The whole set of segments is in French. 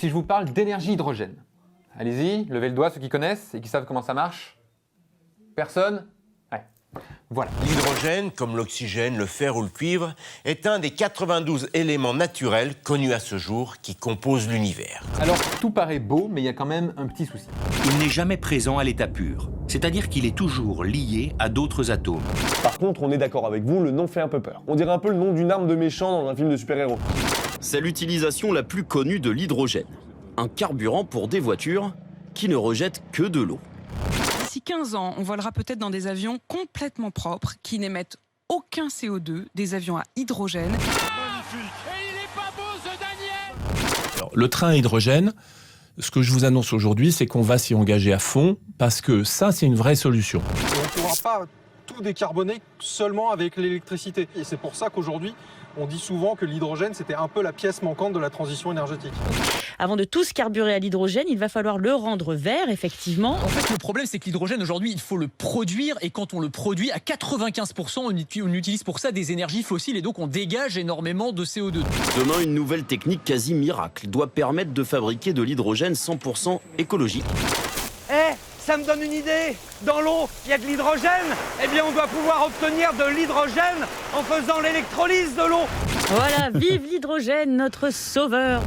si je vous parle d'énergie hydrogène? Allez-y, levez le doigt ceux qui connaissent et qui savent comment ça marche. Personne? Ouais. Voilà. L'hydrogène, comme l'oxygène, le fer ou le cuivre, est un des 92 éléments naturels connus à ce jour qui composent l'univers. Alors, tout paraît beau, mais il y a quand même un petit souci. Il n'est jamais présent à l'état pur, c'est-à-dire qu'il est toujours lié à d'autres atomes. Par contre, on est d'accord avec vous, le nom fait un peu peur. On dirait un peu le nom d'une arme de méchant dans un film de super-héros. C'est l'utilisation la plus connue de l'hydrogène. Un carburant pour des voitures qui ne rejettent que de l'eau. D'ici 15 ans, on volera peut-être dans des avions complètement propres, qui n'émettent aucun CO2, des avions à hydrogène. Alors, le train à hydrogène, ce que je vous annonce aujourd'hui, c'est qu'on va s'y engager à fond, parce que ça, c'est une vraie solution. On ne pourra pas tout décarboner seulement avec l'électricité. Et c'est pour ça qu'aujourd'hui, on dit souvent que l'hydrogène, c'était un peu la pièce manquante de la transition énergétique. Avant de tous carburer à l'hydrogène, il va falloir le rendre vert, effectivement. En fait, le problème, c'est que l'hydrogène, aujourd'hui, il faut le produire. Et quand on le produit, à 95%, on utilise pour ça des énergies fossiles. Et donc, on dégage énormément de CO2. Demain, une nouvelle technique quasi miracle doit permettre de fabriquer de l'hydrogène 100% écologique. Ça me donne une idée. Dans l'eau, il y a de l'hydrogène. Eh bien, on doit pouvoir obtenir de l'hydrogène en faisant l'électrolyse de l'eau. Voilà, vive l'hydrogène, notre sauveur.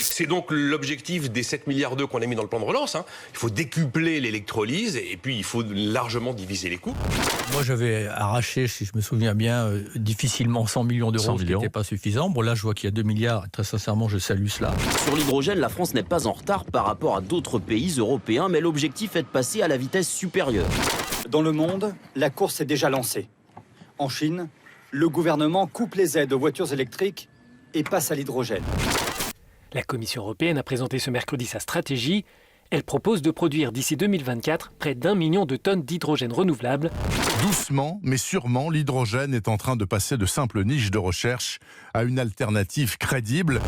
C'est donc l'objectif des 7 milliards d'euros qu'on a mis dans le plan de relance. Il faut décupler l'électrolyse et puis il faut largement diviser les coûts. Moi, j'avais arraché, si je me souviens bien, difficilement 100 millions d'euros, ce qui n'était pas suffisant. Bon, là, je vois qu'il y a 2 milliards. Très sincèrement, je salue cela. Sur l'hydrogène, la France n'est pas en retard par rapport à d'autres pays européens, mais l'objectif est de passer à la vitesse supérieure. Dans le monde, la course est déjà lancée. En Chine, le gouvernement coupe les aides aux voitures électriques et passe à l'hydrogène. La Commission européenne a présenté ce mercredi sa stratégie. Elle propose de produire d'ici 2024 près d'1 million de tonnes d'hydrogène renouvelable. Doucement, mais sûrement, l'hydrogène est en train de passer de simples niches de recherche à une alternative crédible.